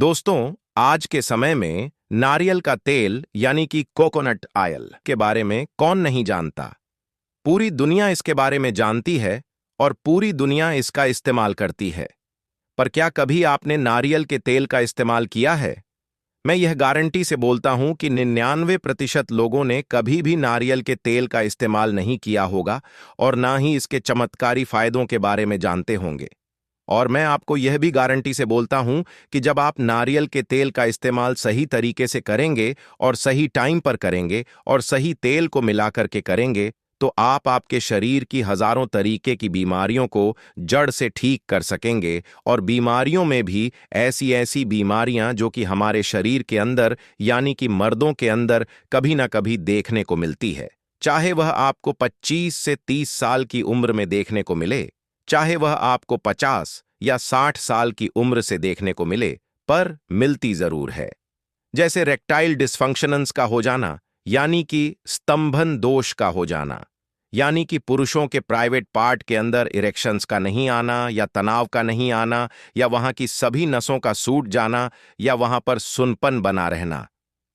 दोस्तों, आज के समय में नारियल का तेल यानी कि कोकोनट ऑयल के बारे में कौन नहीं जानता। पूरी दुनिया इसके बारे में जानती है और पूरी दुनिया इसका इस्तेमाल करती है। पर क्या कभी आपने नारियल के तेल का इस्तेमाल किया है? मैं यह गारंटी से बोलता हूं कि 99% लोगों ने कभी भी नारियल के तेल का इस्तेमाल नहीं किया होगा और ना ही इसके चमत्कारी फायदों के बारे में जानते होंगे। और मैं आपको यह भी गारंटी से बोलता हूं कि जब आप नारियल के तेल का इस्तेमाल सही तरीके से करेंगे और सही टाइम पर करेंगे और सही तेल को मिलाकर के करेंगे, तो आप आपके शरीर की हजारों तरीके की बीमारियों को जड़ से ठीक कर सकेंगे। और बीमारियों में भी ऐसी ऐसी बीमारियां जो कि हमारे शरीर के अंदर यानी कि मर्दों के अंदर कभी ना कभी देखने को मिलती है, चाहे वह आपको 25 से 30 साल की उम्र में देखने को मिले, चाहे वह आपको 50 या 60 साल की उम्र से देखने को मिले, पर मिलती जरूर है। जैसे रेक्टाइल डिस्फंक्शंस का हो जाना, यानी कि स्तंभन दोष का हो जाना, यानी कि पुरुषों के प्राइवेट पार्ट के अंदर इरेक्शंस का नहीं आना या तनाव का नहीं आना, या वहां की सभी नसों का सूट जाना, या वहां पर सुनपन बना रहना।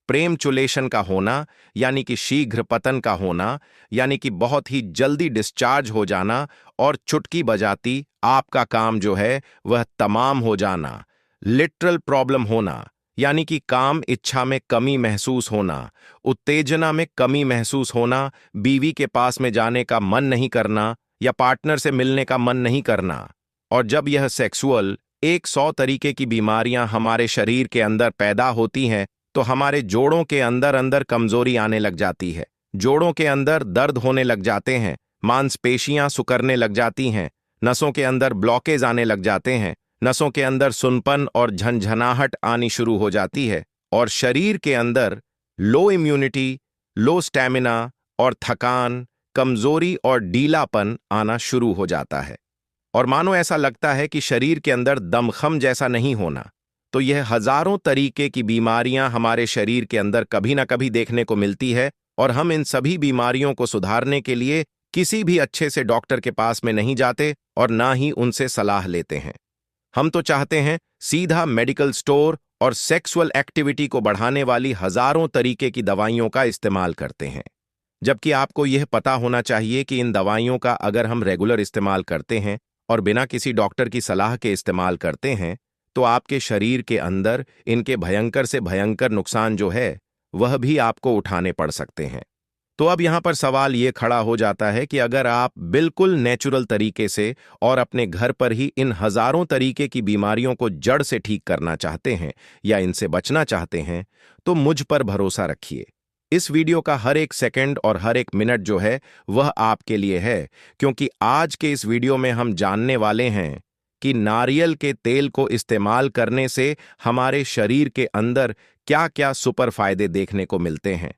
प्रेमचुलेशन का होना, यानी कि शीघ्र पतन का होना, यानी कि बहुत ही जल्दी डिस्चार्ज हो जाना और चुटकी बजाती आपका काम जो है वह तमाम हो जाना। लिटरल प्रॉब्लम होना, यानी कि काम इच्छा में कमी महसूस होना, उत्तेजना में कमी महसूस होना, बीवी के पास में जाने का मन नहीं करना या पार्टनर से मिलने का मन नहीं करना। और जब यह सेक्सुअल 100 तरीके की बीमारियां हमारे शरीर के अंदर पैदा होती हैं, तो हमारे जोड़ों के अंदर अंदर कमजोरी आने लग जाती है, जोड़ों के अंदर दर्द होने लग जाते हैं, मांसपेशियां सुकड़ने लग जाती हैं, नसों के अंदर ब्लॉकेज आने लग जाते हैं, नसों के अंदर सुनपन और झंझनाहट आनी शुरू हो जाती है, और शरीर के अंदर लो इम्यूनिटी, लो स्टैमिना और थकान, कमजोरी और ढीलापन आना शुरू हो जाता है। और मानो ऐसा लगता है कि शरीर के अंदर दमखम जैसा नहीं होना। तो यह हजारों तरीके की बीमारियां हमारे शरीर के अंदर कभी ना कभी देखने को मिलती है, और हम इन सभी बीमारियों को सुधारने के लिए किसी भी अच्छे से डॉक्टर के पास में नहीं जाते और ना ही उनसे सलाह लेते हैं। हम तो चाहते हैं सीधा मेडिकल स्टोर और सेक्सुअल एक्टिविटी को बढ़ाने वाली हजारों तरीके की दवाइयों का इस्तेमाल करते हैं। जबकि आपको यह पता होना चाहिए कि इन दवाइयों का अगर हम रेगुलर इस्तेमाल करते हैं और बिना किसी डॉक्टर की सलाह के इस्तेमाल करते हैं, तो आपके शरीर के अंदर इनके भयंकर से भयंकर नुकसान जो है वह भी आपको उठाने पड़ सकते हैं। तो अब यहां पर सवाल यह खड़ा हो जाता है कि अगर आप बिल्कुल नेचुरल तरीके से और अपने घर पर ही इन हजारों तरीके की बीमारियों को जड़ से ठीक करना चाहते हैं या इनसे बचना चाहते हैं, तो मुझ पर भरोसा रखिए। इस वीडियो का हर एक सेकंड और हर एक मिनट जो है वह आपके लिए है, क्योंकि आज के इस वीडियो में हम जानने वाले हैं कि नारियल के तेल को इस्तेमाल करने से हमारे शरीर के अंदर क्या क्या सुपर फायदे देखने को मिलते हैं।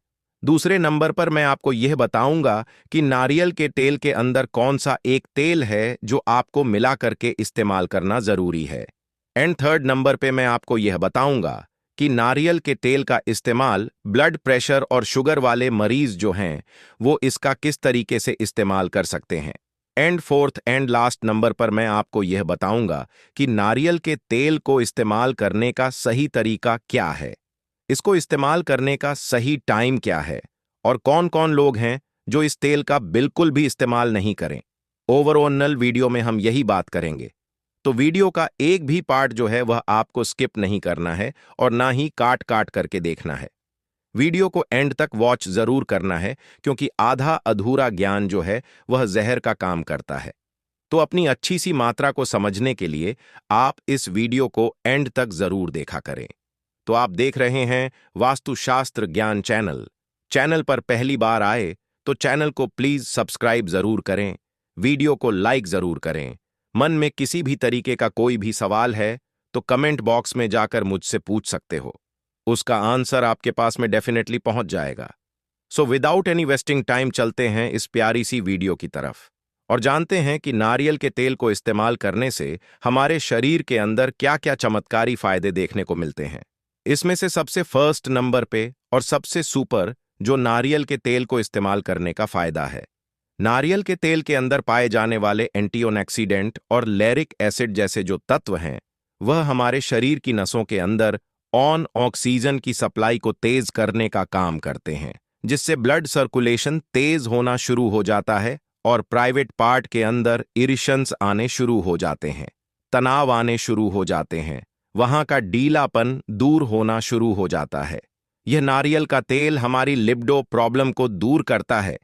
दूसरे नंबर पर मैं आपको यह बताऊंगा कि नारियल के तेल के अंदर कौन सा एक तेल है जो आपको मिला करके इस्तेमाल करना जरूरी है। एंड थर्ड नंबर पे मैं आपको यह बताऊंगा कि नारियल के तेल का इस्तेमाल ब्लड प्रेशर और शुगर वाले मरीज जो हैं वो इसका किस तरीके से इस्तेमाल कर सकते हैं। And fourth and last number पर मैं आपको यह बताऊंगा कि नारियल के तेल को इस्तेमाल करने का सही तरीका क्या है, इसको इस्तेमाल करने का सही टाइम क्या है, और कौन कौन लोग हैं जो इस तेल का बिल्कुल भी इस्तेमाल नहीं करें। ओवरऑल वीडियो में हम यही बात करेंगे। तो वीडियो का एक भी पार्ट जो है वह आपको स्किप नहीं करना है और ना ही काट काट करके देखना है। वीडियो को एंड तक वॉच जरूर करना है, क्योंकि आधा अधूरा ज्ञान जो है वह जहर का काम करता है। तो अपनी अच्छी सी मात्रा को समझने के लिए आप इस वीडियो को एंड तक जरूर देखा करें। तो आप देख रहे हैं वास्तुशास्त्र ज्ञान चैनल। चैनल पर पहली बार आए तो चैनल को प्लीज सब्सक्राइब जरूर करें, वीडियो को लाइक जरूर करें। मन में किसी भी तरीके का कोई भी सवाल है तो कमेंट बॉक्स में जाकर मुझसे पूछ सकते हो, उसका आंसर आपके पास में डेफिनेटली पहुंच जाएगा। So without any wasting time चलते हैं इस प्यारी सी वीडियो की तरफ और जानते हैं कि नारियल के तेल को इस्तेमाल करने से हमारे शरीर के अंदर क्या क्या चमत्कारी फायदे देखने को मिलते हैं। इसमें से सबसे फर्स्ट नंबर पे और सबसे सुपर जो नारियल के तेल को इस्तेमाल करने का फायदा है। नारियल के तेल के अंदर पाए जाने वाले एंटीऑक्सीडेंट और लैरिक एसिड जैसे जो तत्व हैं वह हमारे शरीर की नसों के अंदर ऑन ऑक्सीजन की सप्लाई को तेज करने का काम करते हैं, जिससे ब्लड सर्कुलेशन तेज होना शुरू हो जाता है और प्राइवेट पार्ट के अंदर इरिशंस आने शुरू हो जाते हैं, तनाव आने शुरू हो जाते हैं, वहां का ढीलापन दूर होना शुरू हो जाता है। यह नारियल का तेल हमारी लिबिडो प्रॉब्लम को दूर करता है,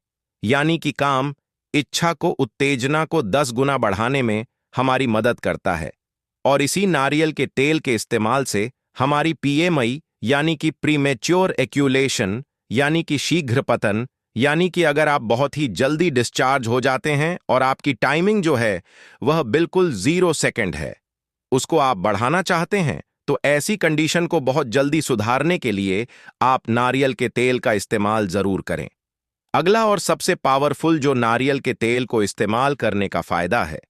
यानी कि काम इच्छा को उत्तेजना को 10 गुना बढ़ाने में हमारी मदद करता है। और इसी नारियल के तेल के इस्तेमाल से हमारी पीएमआई यानी कि प्रीमेच्योर एक्यूलेशन यानी कि शीघ्र पतन, यानी कि अगर आप बहुत ही जल्दी डिस्चार्ज हो जाते हैं और आपकी टाइमिंग जो है वह बिल्कुल 0 सेकंड है, उसको आप बढ़ाना चाहते हैं, तो ऐसी कंडीशन को बहुत जल्दी सुधारने के लिए आप नारियल के तेल का इस्तेमाल जरूर करें। अगला और सबसे पावरफुल जो नारियल के तेल को इस्तेमाल करने का फायदा है,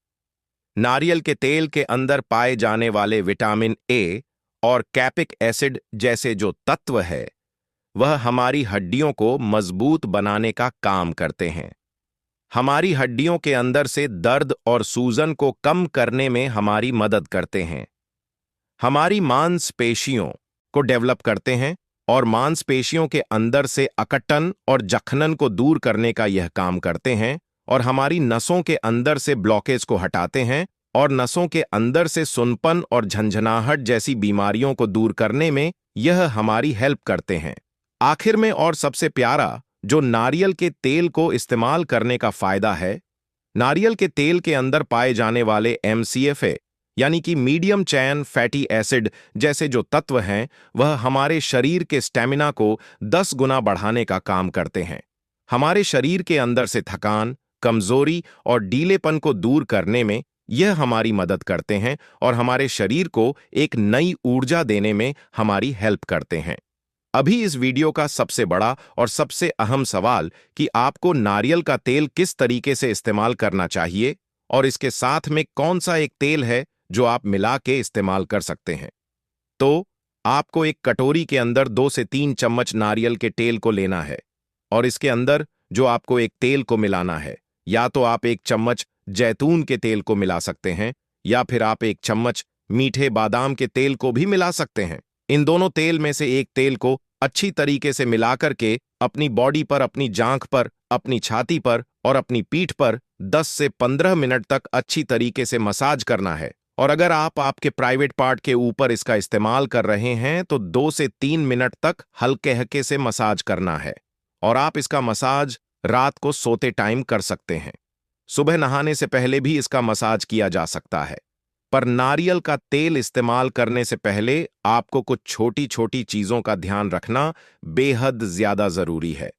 नारियल के तेल के अंदर पाए जाने वाले विटामिन ए और कैपिक एसिड जैसे जो तत्व है वह हमारी हड्डियों को मजबूत बनाने का काम करते हैं, हमारी हड्डियों के अंदर से दर्द और सूजन को कम करने में हमारी मदद करते हैं, हमारी मांसपेशियों को डेवलप करते हैं और मांसपेशियों के अंदर से अकटन और जखनन को दूर करने का यह काम करते हैं और हमारी नसों के अंदर से ब्लॉकेज को हटाते हैं और नसों के अंदर से सुनपन और झंझनाहट जैसी बीमारियों को दूर करने में यह हमारी हेल्प करते हैं। आखिर में और सबसे प्यारा जो नारियल के तेल को इस्तेमाल करने का फायदा है, नारियल के तेल के अंदर पाए जाने वाले MCFA यानी कि मीडियम चैन फैटी एसिड जैसे जो तत्व हैं वह हमारे शरीर के स्टेमिना को 10 गुना बढ़ाने का काम करते हैं, हमारे शरीर के अंदर से थकान, कमजोरी और ढीलेपन को दूर करने में यह हमारी मदद करते हैं और हमारे शरीर को एक नई ऊर्जा देने में हमारी हेल्प करते हैं। अभी इस वीडियो का सबसे बड़ा और सबसे अहम सवाल कि आपको नारियल का तेल किस तरीके से इस्तेमाल करना चाहिए और इसके साथ में कौन सा एक तेल है जो आप मिला के इस्तेमाल कर सकते हैं। तो आपको एक कटोरी के अंदर 2 से 3 चम्मच नारियल के तेल को लेना है और इसके अंदर जो आपको एक तेल को मिलाना है, या तो आप 1 चम्मच जैतून के तेल को मिला सकते हैं या फिर आप 1 चम्मच मीठे बादाम के तेल को भी मिला सकते हैं। इन दोनों तेल में से एक तेल को अच्छी तरीके से मिलाकर के अपनी बॉडी पर, अपनी जांघ पर, अपनी छाती पर और अपनी पीठ पर 10 से 15 मिनट तक अच्छी तरीके से मसाज करना है। और अगर आप आपके प्राइवेट पार्ट के ऊपर इसका इस्तेमाल कर रहे हैं तो 2 से 3 मिनट तक हल्के हल्के से मसाज करना है और आप इसका मसाज रात को सोते टाइम कर सकते हैं। सुबह नहाने से पहले भी इसका मसाज किया जा सकता है, पर नारियल का तेल इस्तेमाल करने से पहले आपको कुछ छोटी छोटी चीजों का ध्यान रखना बेहद ज्यादा जरूरी है।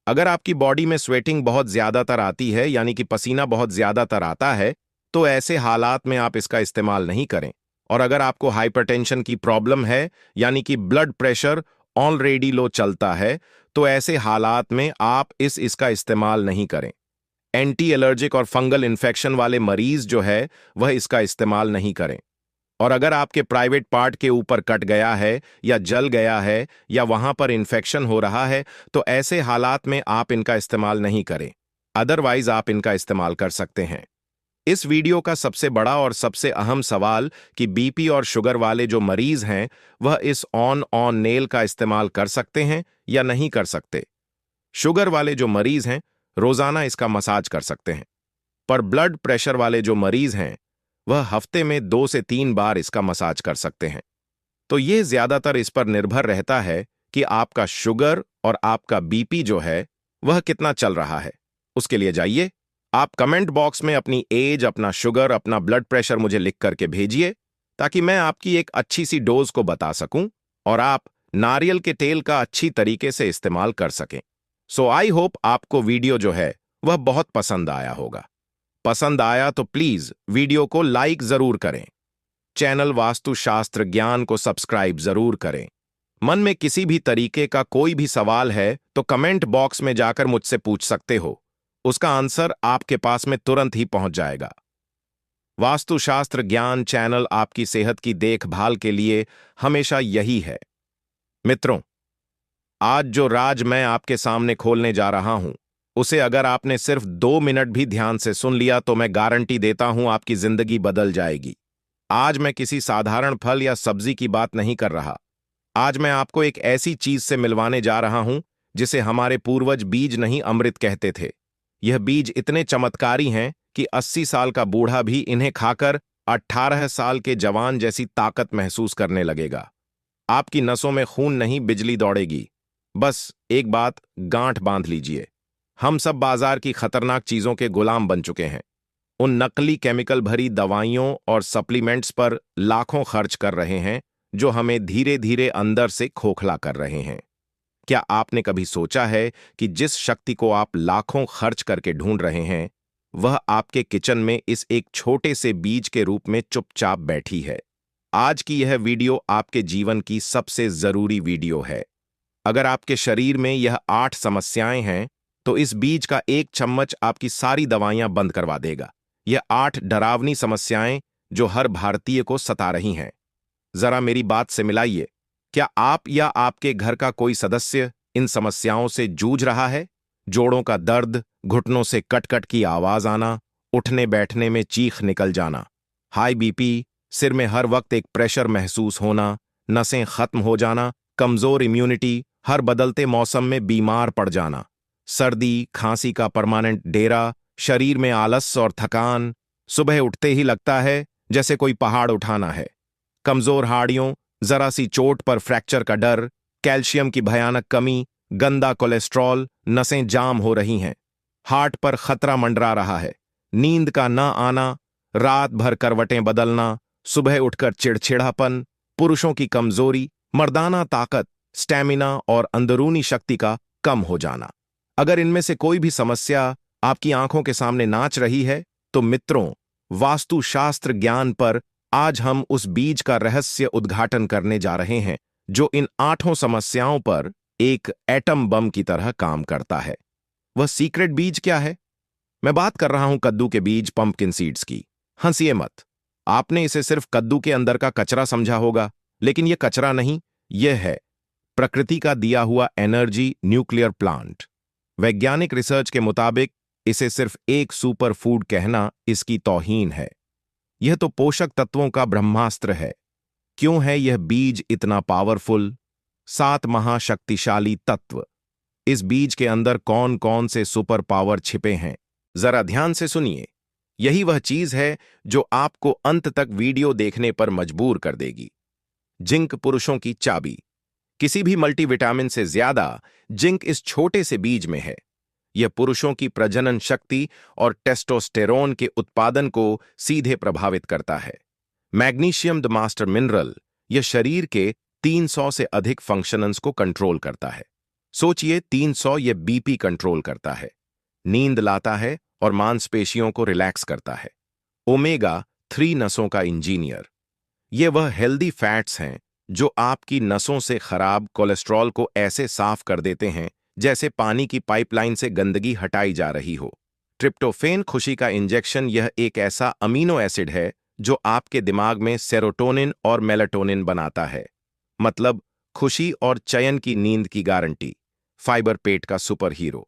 अगर आपकी बॉडी में स्वेटिंग बहुत ज्यादातर आती है, यानी कि पसीना बहुत ज्यादातर आता है, तो ऐसे हालात में आप इसका इस्तेमाल नहीं करें। और अगर आपको हाइपरटेंशन की प्रॉब्लम है, यानी कि ब्लड प्रेशर ऑलरेडी लो चलता है, तो ऐसे हालात में आप इसका इस्तेमाल नहीं करें। एंटी एलर्जिक और फंगल इन्फेक्शन वाले मरीज जो है वह इसका इस्तेमाल नहीं करें। और अगर आपके प्राइवेट पार्ट के ऊपर कट गया है या जल गया है या वहां पर इन्फेक्शन हो रहा है, तो ऐसे हालात में आप इनका इस्तेमाल नहीं करें, अदरवाइज आप इनका इस्तेमाल कर सकते हैं। इस वीडियो का सबसे बड़ा और सबसे अहम सवाल कि बीपी और शुगर वाले जो मरीज हैं वह इस ऑन नेल का इस्तेमाल कर सकते हैं या नहीं कर सकते। शुगर वाले जो मरीज हैं रोजाना इसका मसाज कर सकते हैं, पर ब्लड प्रेशर वाले जो मरीज हैं वह हफ्ते में 2 से 3 बार इसका मसाज कर सकते हैं। तो ये ज्यादातर इस पर निर्भर रहता है कि आपका शुगर और आपका बीपी जो है वह कितना चल रहा है। उसके लिए जाइए, आप कमेंट बॉक्स में अपनी एज, अपना शुगर, अपना ब्लड प्रेशर मुझे लिख करके भेजिए ताकि मैं आपकी एक अच्छी सी डोज को बता सकूं और आप नारियल के तेल का अच्छी तरीके से इस्तेमाल कर सकें। सो आई होप आपको वीडियो जो है वह बहुत पसंद आया होगा। पसंद आया तो प्लीज वीडियो को लाइक जरूर करें, चैनल वास्तुशास्त्र ज्ञान को सब्सक्राइब जरूर करें। मन में किसी भी तरीके का कोई भी सवाल है तो कमेंट बॉक्स में जाकर मुझसे पूछ सकते हो, उसका आंसर आपके पास में तुरंत ही पहुंच जाएगा। वास्तुशास्त्र ज्ञान चैनल आपकी सेहत की देखभाल के लिए हमेशा यही है। मित्रों, आज जो राज मैं आपके सामने खोलने जा रहा हूं उसे अगर आपने सिर्फ 2 मिनट भी ध्यान से सुन लिया तो मैं गारंटी देता हूं आपकी जिंदगी बदल जाएगी। आज मैं किसी साधारण फल या सब्जी की बात नहीं कर रहा। आज मैं आपको एक ऐसी चीज से मिलवाने जा रहा हूं जिसे हमारे पूर्वज बीज नहीं अमृत कहते थे। यह बीज इतने चमत्कारी हैं कि 80 साल का बूढ़ा भी इन्हें खाकर 18 साल के जवान जैसी ताकत महसूस करने लगेगा। आपकी नसों में खून नहीं, बिजली दौड़ेगी। बस एक बात गांठ बांध लीजिए, हम सब बाजार की खतरनाक चीजों के गुलाम बन चुके हैं। उन नकली केमिकल भरी दवाइयों और सप्लीमेंट्स पर लाखों खर्च कर रहे हैं जो हमें धीरे धीरे अंदर से खोखला कर रहे हैं। क्या आपने कभी सोचा है कि जिस शक्ति को आप लाखों खर्च करके ढूंढ रहे हैं वह आपके किचन में इस एक छोटे से बीज के रूप में चुपचाप बैठी है? आज की यह वीडियो आपके जीवन की सबसे जरूरी वीडियो है। अगर आपके शरीर में यह 8 समस्याएं हैं तो इस बीज का एक चम्मच आपकी सारी दवाइयां बंद करवा देगा। यह 8 डरावनी समस्याएं जो हर भारतीय को सता रही हैं। जरा मेरी बात से मिलाइए। क्या आप या आपके घर का कोई सदस्य इन समस्याओं से जूझ रहा है? जोड़ों का दर्द, घुटनों से कट-कट की आवाज आना, उठने बैठने में चीख निकल जाना, हाई बीपी, सिर में हर वक्त एक प्रेशर महसूस होना, नसें खत्म हो जाना, कमजोर इम्यूनिटी, हर बदलते मौसम में बीमार पड़ जाना, सर्दी खांसी का परमानेंट डेरा, शरीर में आलस और थकान, सुबह उठते ही लगता है जैसे कोई पहाड़ उठाना है, कमजोर हाड़ियों, जरा सी चोट पर फ्रैक्चर का डर, कैल्शियम की भयानक कमी, गंदा कोलेस्ट्रॉल, नसें जाम हो रही हैं, हार्ट पर खतरा मंडरा रहा है, नींद का न आना, रात भर करवटें बदलना, सुबह उठकर चिड़चिड़ापन, पुरुषों की कमजोरी, मर्दाना ताकत, स्टैमिना और अंदरूनी शक्ति का कम हो जाना। अगर इनमें से कोई भी समस्या आपकी आंखों के सामने नाच रही है तो मित्रों, वास्तुशास्त्र ज्ञान पर आज हम उस बीज का रहस्य उद्घाटन करने जा रहे हैं जो इन 8 समस्याओं पर एक एटम बम की तरह काम करता है। वह सीक्रेट बीज क्या है? मैं बात कर रहा हूं कद्दू के बीज, पंपकिन सीड्स की। हंसिए मत, आपने इसे सिर्फ कद्दू के अंदर का कचरा समझा होगा, लेकिन यह कचरा नहीं, यह है प्रकृति का दिया हुआ एनर्जी न्यूक्लियर प्लांट। वैज्ञानिक रिसर्च के मुताबिक इसे सिर्फ एक सुपर फूड कहना इसकी तौहीन है। यह तो पोषक तत्वों का ब्रह्मास्त्र है। क्यों है यह बीज इतना पावरफुल? 7 महाशक्तिशाली तत्व। इस बीज के अंदर कौन कौन से सुपर पावर छिपे हैं, जरा ध्यान से सुनिए। यही वह चीज है जो आपको अंत तक वीडियो देखने पर मजबूर कर देगी। जिंक पुरुषों की चाबी। किसी भी मल्टीविटामिन से ज्यादा जिंक इस छोटे से बीज में है। यह पुरुषों की प्रजनन शक्ति और टेस्टोस्टेरोन के उत्पादन को सीधे प्रभावित करता है। मैग्नीशियम द मास्टर मिनरल, यह शरीर के 300 से अधिक फंक्शंस को कंट्रोल करता है। सोचिए 300, यह बीपी कंट्रोल करता है, नींद लाता है और मांसपेशियों को रिलैक्स करता है। ओमेगा 3 नसों का इंजीनियर। ये वह हेल्दी फैट्स हैं जो आपकी नसों से खराब कोलेस्ट्रॉल को ऐसे साफ कर देते हैं जैसे पानी की पाइपलाइन से गंदगी हटाई जा रही हो। ट्रिप्टोफेन, खुशी का इंजेक्शन, यह एक ऐसा अमीनो एसिड है जो आपके दिमाग में सेरोटोनिन और मेलाटोनिन बनाता है, मतलब खुशी और चयन की नींद की गारंटी। फाइबर, पेट का सुपर हीरो।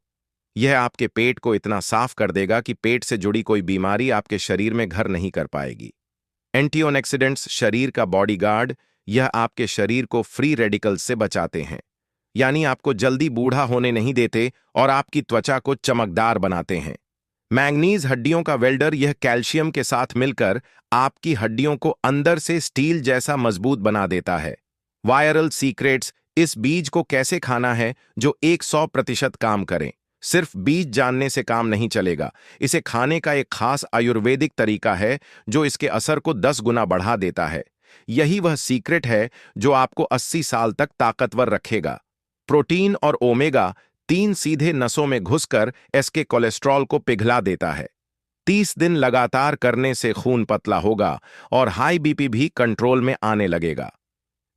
यह आपके पेट को इतना साफ कर देगा कि पेट से जुड़ी कोई बीमारी आपके शरीर में घर नहीं कर पाएगी। एंटीऑक्सीडेंट्स, शरीर का बॉडीगार्ड, यह आपके शरीर को फ्री रेडिकल्स से बचाते हैं, यानी आपको जल्दी बूढ़ा होने नहीं देते और आपकी त्वचा को चमकदार बनाते हैं। मैंगनीज, हड्डियों का वेल्डर, यह कैल्शियम के साथ मिलकर आपकी हड्डियों को अंदर से स्टील जैसा मजबूत बना देता है। वायरल सीक्रेट्स, इस बीज को कैसे खाना है जो 100% काम करें। सिर्फ बीज जानने से काम नहीं चलेगा, इसे खाने का एक खास आयुर्वेदिक तरीका है जो इसके असर को 10 गुना बढ़ा देता है। यही वह सीक्रेट है जो आपको 80 साल तक ताकतवर रखेगा। प्रोटीन और ओमेगा 3 सीधे नसों में घुसकर इसके कोलेस्ट्रॉल को पिघला देता है। 30 दिन लगातार करने से खून पतला होगा और हाई बीपी भी कंट्रोल में आने लगेगा।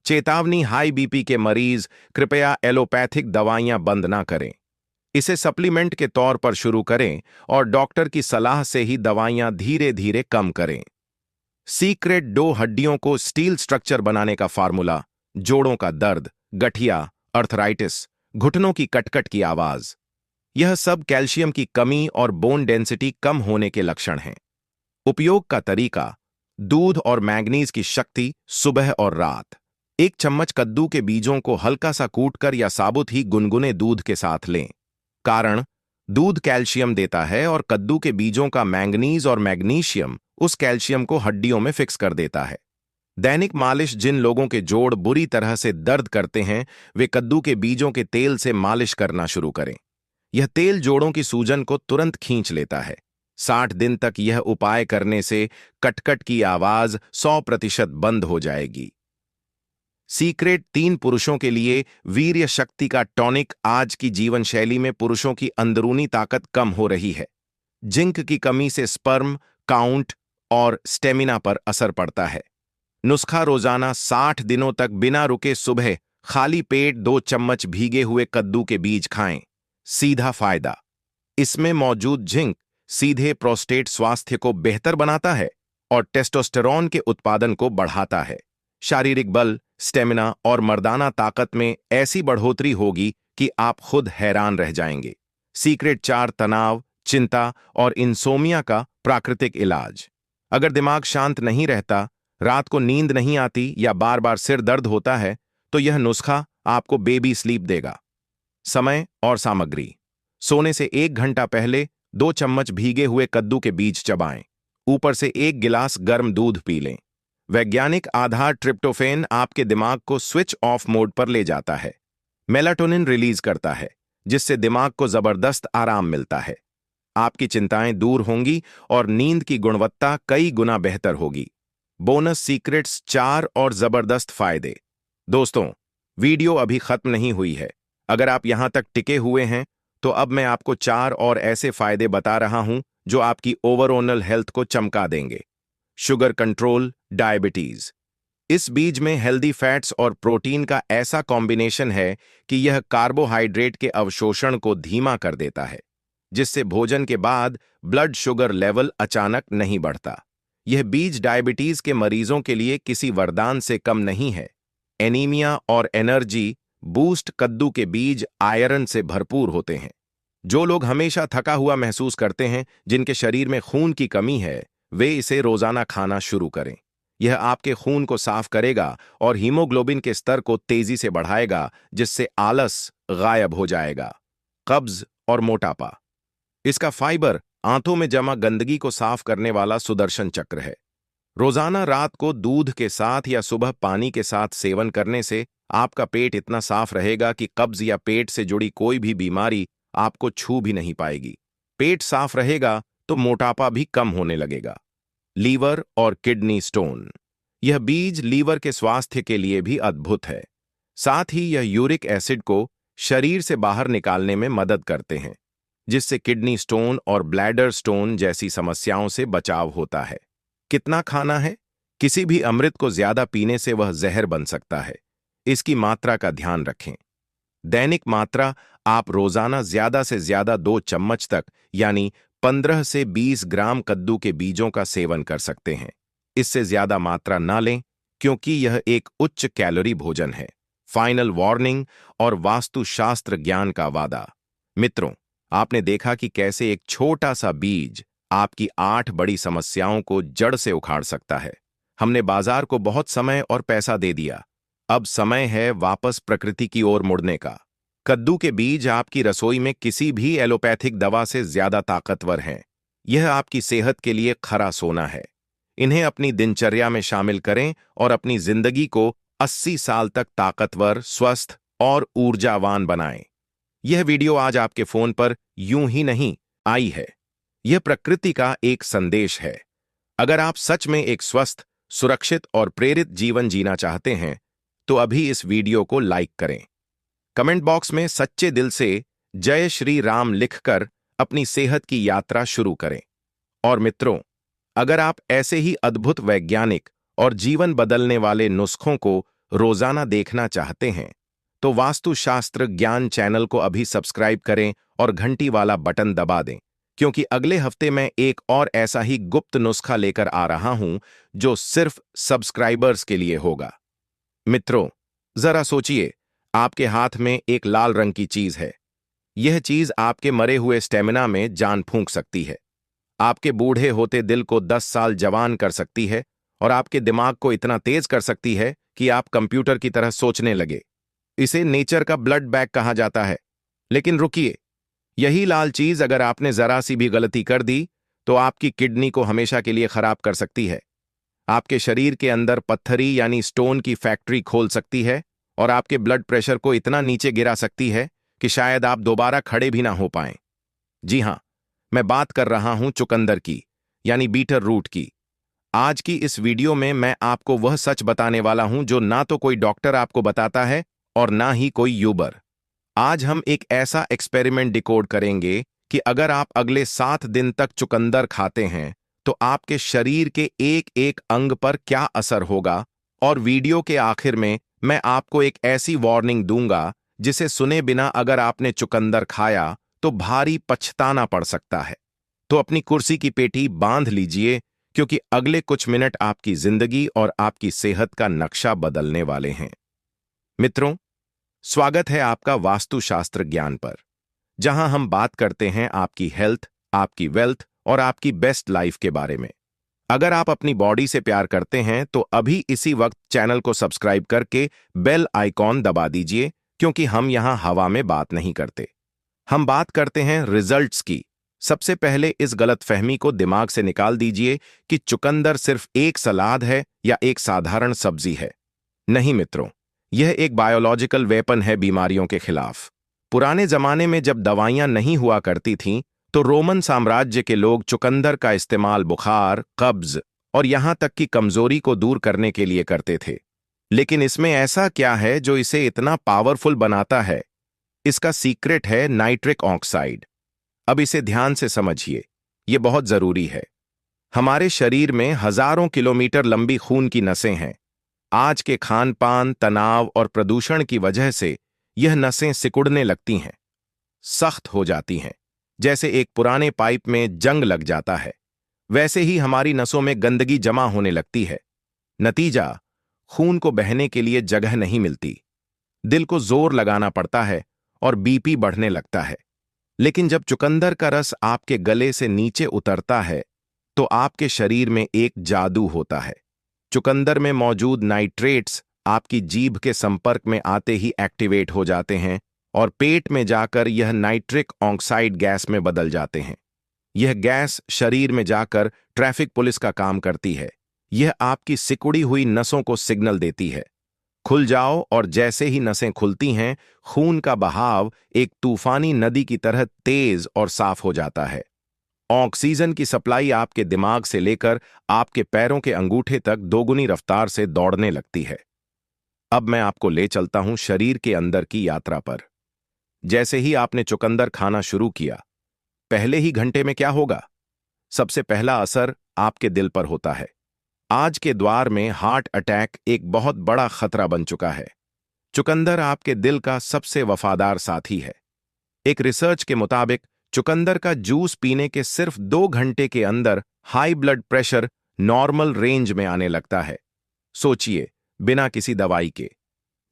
चेतावनी, हाई बीपी के मरीज कृपया एलोपैथिक दवाइयां बंद ना करें। इसे सप्लीमेंट के तौर पर शुरू करें और डॉक्टर की सलाह से ही दवाइयां धीरे धीरे कम करें। सीक्रेट डो, हड्डियों को स्टील स्ट्रक्चर बनाने का फार्मूला। जोड़ों का दर्द, गठिया, अर्थराइटिस, घुटनों की कटकट की आवाज, यह सब कैल्शियम की कमी और बोन डेंसिटी कम होने के लक्षण हैं। उपयोग का तरीका, दूध और मैंगनीज की शक्ति सुबह और रात। 1 चम्मच कद्दू के बीजों को हल्का सा कूटकर या साबुत ही गुनगुने दूध के साथ लें। कारण, दूध कैल्शियम देता है और कद्दू के बीजों का मैंगनीज और मैग्नीशियम उस कैल्शियम को हड्डियों में फिक्स कर देता है। दैनिक मालिश। जिन लोगों के जोड़ बुरी तरह से दर्द करते हैं, वे कद्दू के बीजों के तेल से मालिश करना शुरू करें। यह तेल जोड़ों की सूजन को तुरंत खींच लेता है। 60 दिन तक यह उपाय करने से कटकट की आवाज 100% बंद हो जाएगी। सीक्रेट 3 पुरुषों के लिए वीर्य शक्ति का टॉनिक। आज की जीवन शैली में पुरुषों की अंदरूनी ताकत कम हो रही है। जिंक की कमी से स्पर्म काउंट और स्टेमिना पर असर पड़ता है। नुस्खा: रोजाना 60 दिनों तक बिना रुके सुबह खाली पेट 2 चम्मच भीगे हुए कद्दू के बीज खाएं। सीधा फायदा: इसमें मौजूद जिंक सीधे प्रोस्टेट स्वास्थ्य को बेहतर बनाता है और टेस्टोस्टेरोन के उत्पादन को बढ़ाता है। शारीरिक बल, स्टेमिना और मर्दाना ताकत में ऐसी बढ़ोतरी होगी कि आप खुद हैरान रह जाएंगे। सीक्रेट 4 तनाव, चिंता और इंसोमिया का प्राकृतिक इलाज। अगर दिमाग शांत नहीं रहता, रात को नींद नहीं आती या बार बार सिर दर्द होता है, तो यह नुस्खा आपको बेबी स्लीप देगा। समय और सामग्री: सोने से 1 घंटा पहले 2 चम्मच भीगे हुए कद्दू के बीज चबाएं। ऊपर से 1 गिलास गर्म दूध पी लें। वैज्ञानिक आधार: ट्रिप्टोफैन आपके दिमाग को स्विच ऑफ मोड पर ले जाता है। मेलाटोनिन रिलीज करता है, जिससे दिमाग को जबरदस्त आराम मिलता है। आपकी चिंताएं दूर होंगी और नींद की गुणवत्ता कई गुना बेहतर होगी। बोनस सीक्रेट्स 4 और जबरदस्त फायदे। दोस्तों, वीडियो अभी खत्म नहीं हुई है। अगर आप यहां तक टिके हुए हैं, तो अब मैं आपको 4 और ऐसे फायदे बता रहा हूं जो आपकी ओवरऑल हेल्थ को चमका देंगे। Sugar control, diabetes. इस बीज में हेल्दी फैट्स और प्रोटीन का ऐसा कॉम्बिनेशन है कि यह कार्बोहाइड्रेट के अवशोषण को धीमा कर देता है, जिससे भोजन के बाद ब्लड शुगर लेवल अचानक नहीं बढ़ता। यह बीज डायबिटीज के मरीजों के लिए किसी वरदान से कम नहीं है। एनीमिया और एनर्जी बूस्ट: कद्दू के बीज आयरन से भरपूर होते हैं। जो लोग हमेशा थका हुआ महसूस करते हैं, जिनके शरीर में खून की कमी है, वे इसे रोजाना खाना शुरू करें। यह आपके खून को साफ करेगा और हीमोग्लोबिन के स्तर को तेजी से बढ़ाएगा, जिससे आलस गायब हो जाएगा। कब्ज और मोटापा। इसका फाइबर आंतों में जमा गंदगी को साफ करने वाला सुदर्शन चक्र है। रोजाना रात को दूध के साथ या सुबह पानी के साथ सेवन करने से आपका पेट इतना साफ रहेगा कि कब्ज या पेट से जुड़ी कोई भी बीमारी आपको छू भी नहीं पाएगी। पेट साफ रहेगा तो मोटापा भी कम होने लगेगा। लीवर और किडनी स्टोन। यह बीज लीवर के स्वास्थ्य के लिए भी अद्भुत है। साथ ही यह यूरिक एसिड को शरीर से बाहर निकालने में मदद करते हैं, जिससे किडनी स्टोन और ब्लैडर स्टोन जैसी समस्याओं से बचाव होता है। कितना खाना है? किसी भी अमृत को ज्यादा पीने से वह जहर बन सकता है। इसकी मात्रा का ध्यान रखें। दैनिक मात्रा: आप रोजाना ज्यादा से ज्यादा 2 चम्मच तक, यानी 15 से 20 ग्राम कद्दू के बीजों का सेवन कर सकते हैं। इससे ज्यादा मात्रा ना लें, क्योंकि यह एक उच्च कैलोरी भोजन है। फाइनल वार्निंग और वास्तुशास्त्र ज्ञान का वादा। मित्रों, आपने देखा कि कैसे एक छोटा सा बीज आपकी 8 बड़ी समस्याओं को जड़ से उखाड़ सकता है। हमने बाजार को बहुत समय और पैसा दे दिया। अब समय है वापस प्रकृति की ओर मुड़ने का। कद्दू के बीज आपकी रसोई में किसी भी एलोपैथिक दवा से ज्यादा ताकतवर हैं। यह आपकी सेहत के लिए खरा सोना है। इन्हें अपनी दिनचर्या में शामिल करें और अपनी जिंदगी को 80 साल तक ताकतवर, स्वस्थ और ऊर्जावान बनाएं। यह वीडियो आज आपके फोन पर यूं ही नहीं आई है। यह प्रकृति का एक संदेश है। अगर आप सच में एक स्वस्थ, सुरक्षित और प्रेरित जीवन जीना चाहते हैं, तो अभी इस वीडियो को लाइक करें। कमेंट बॉक्स में सच्चे दिल से जय श्री राम लिखकर अपनी सेहत की यात्रा शुरू करें। और मित्रों, अगर आप ऐसे ही अद्भुत वैज्ञानिक और जीवन बदलने वाले नुस्खों को रोजाना देखना चाहते हैं, तो वास्तुशास्त्र ज्ञान चैनल को अभी सब्सक्राइब करें और घंटी वाला बटन दबा दें, क्योंकि अगले हफ्ते मैं एक और ऐसा ही गुप्त नुस्खा लेकर आ रहा हूं जो सिर्फ सब्सक्राइबर्स के लिए होगा। मित्रों, जरा सोचिए, आपके हाथ में एक लाल रंग की चीज है। यह चीज आपके मरे हुए स्टेमिना में जान फूंक सकती है, आपके बूढ़े होते दिल को 10 साल जवान कर सकती है और आपके दिमाग को इतना तेज कर सकती है कि आप कंप्यूटर की तरह सोचने लगे। इसे नेचर का ब्लड बैग कहा जाता है। लेकिन रुकिए, यही लाल चीज अगर आपने जरा सी भी गलती कर दी तो आपकी किडनी को हमेशा के लिए खराब कर सकती है। आपके शरीर के अंदर पत्थरी यानी स्टोन की फैक्ट्री खोल सकती है और आपके ब्लड प्रेशर को इतना नीचे गिरा सकती है कि शायद आप दोबारा खड़े भी ना हो पाएं। जी हां, मैं बात कर रहा हूं चुकंदर की, यानी बीटर रूट की। आज की इस वीडियो में मैं आपको वह सच बताने वाला हूं जो ना तो कोई डॉक्टर आपको बताता है और ना ही कोई यूबर। आज हम एक ऐसा एक्सपेरिमेंट डिकोड करेंगे कि अगर आप अगले 7 दिन तक चुकंदर खाते हैं तो आपके शरीर के एक एक अंग पर क्या असर होगा। और वीडियो के आखिर में मैं आपको एक ऐसी वार्निंग दूंगा जिसे सुने बिना अगर आपने चुकंदर खाया तो भारी पछताना पड़ सकता है। तो अपनी कुर्सी की पेटी बांध लीजिए, क्योंकि अगले कुछ मिनट आपकी जिंदगी और आपकी सेहत का नक्शा बदलने वाले हैं। मित्रों, स्वागत है आपका वास्तुशास्त्र ज्ञान पर, जहां हम बात करते हैं आपकी हेल्थ, आपकी वेल्थ और आपकी बेस्ट लाइफ के बारे में। अगर आप अपनी बॉडी से प्यार करते हैं तो अभी इसी वक्त चैनल को सब्सक्राइब करके बेल आइकॉन दबा दीजिए, क्योंकि हम यहां हवा में बात नहीं करते, हम बात करते हैं रिजल्ट्स की। सबसे पहले इस गलतफहमी को दिमाग से निकाल दीजिए कि चुकंदर सिर्फ एक सलाद है या एक साधारण सब्जी है। नहीं मित्रों, यह एक बायोलॉजिकल वेपन है बीमारियों के खिलाफ। पुराने जमाने में जब दवाइयां नहीं हुआ करती थीं, तो रोमन साम्राज्य के लोग चुकंदर का इस्तेमाल बुखार, कब्ज और यहां तक कि कमजोरी को दूर करने के लिए करते थे। लेकिन इसमें ऐसा क्या है जो इसे इतना पावरफुल बनाता है? इसका सीक्रेट है नाइट्रिक ऑक्साइड। अब इसे ध्यान से समझिए, यह बहुत जरूरी है। हमारे शरीर में हजारों किलोमीटर लंबी खून की नसें हैं। आज के खान पान, तनाव और प्रदूषण की वजह से यह नसें सिकुड़ने लगती हैं, सख्त हो जाती हैं। जैसे एक पुराने पाइप में जंग लग जाता है, वैसे ही हमारी नसों में गंदगी जमा होने लगती है। नतीजा, खून को बहने के लिए जगह नहीं मिलती, दिल को जोर लगाना पड़ता है और बीपी बढ़ने लगता है। लेकिन जब चुकंदर का रस आपके गले से नीचे उतरता है तो आपके शरीर में एक जादू होता है। चुकंदर में मौजूद नाइट्रेट्स आपकी जीभ के संपर्क में आते ही एक्टिवेट हो जाते हैं और पेट में जाकर यह नाइट्रिक ऑक्साइड गैस में बदल जाते हैं। यह गैस शरीर में जाकर ट्रैफिक पुलिस का काम करती है। यह आपकी सिकुड़ी हुई नसों को सिग्नल देती है, खुल जाओ, और जैसे ही नसें खुलती हैं, खून का बहाव एक तूफानी नदी की तरह तेज और साफ हो जाता है। ऑक्सीजन की सप्लाई आपके दिमाग से लेकर आपके पैरों के अंगूठे तक दोगुनी रफ्तार से दौड़ने लगती है। अब मैं आपको ले चलता हूं शरीर के अंदर की यात्रा पर। जैसे ही आपने चुकंदर खाना शुरू किया, पहले ही घंटे में क्या होगा? सबसे पहला असर आपके दिल पर होता है। आज के द्वार में हार्ट अटैक एक बहुत बड़ा खतरा बन चुका है। चुकंदर आपके दिल का सबसे वफादार साथी है। एक रिसर्च के मुताबिक चुकंदर का जूस पीने के सिर्फ 2 घंटे के अंदर high blood pressure normal range में आने लगता है। सोचिए, बिना किसी दवाई के।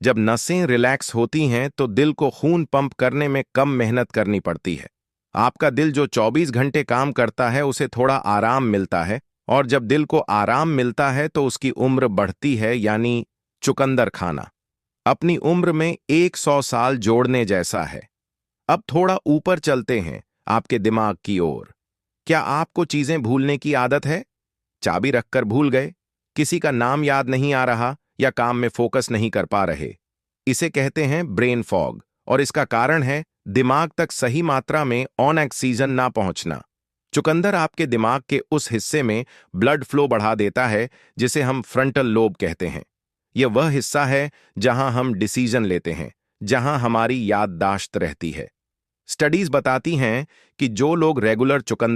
जब नसें रिलैक्स होती हैं तो दिल को खून पंप करने में कम मेहनत करनी पड़ती है। आपका दिल जो 24 घंटे काम करता है उसे थोड़ा आराम मिलता है, और जब दिल को आराम मिलता है तो उसकी उम्र बढ़ती है। यानी चुकंदर खाना अपनी उम्र में 100 साल जोड़ने जैसा है। अब थोड़ा ऊपर चलते हैं आपके दिमाग की ओर। क्या आपको चीजें भूलने की आदत है? चाबी रखकर भूल गए, किसी का नाम याद नहीं आ रहा, या काम में फोकस नहीं कर पा रहे? इसे कहते हैं ब्रेन फॉग, और इसका कारण है दिमाग तक सही मात्रा में ऑक्सीजन ना पहुंचना। चुकंदर आपके दिमाग के उस हिस्से में ब्लड फ्लो बढ़ा देता है जिसे हम फ्रंटल लोब कहते हैं। यह वह हिस्सा है जहां हम डिसीजन लेते हैं, जहां हमारी याददाश्त रहती है। स्टडीज बताती हैं कि जो लोग रेगुलर चुकंदर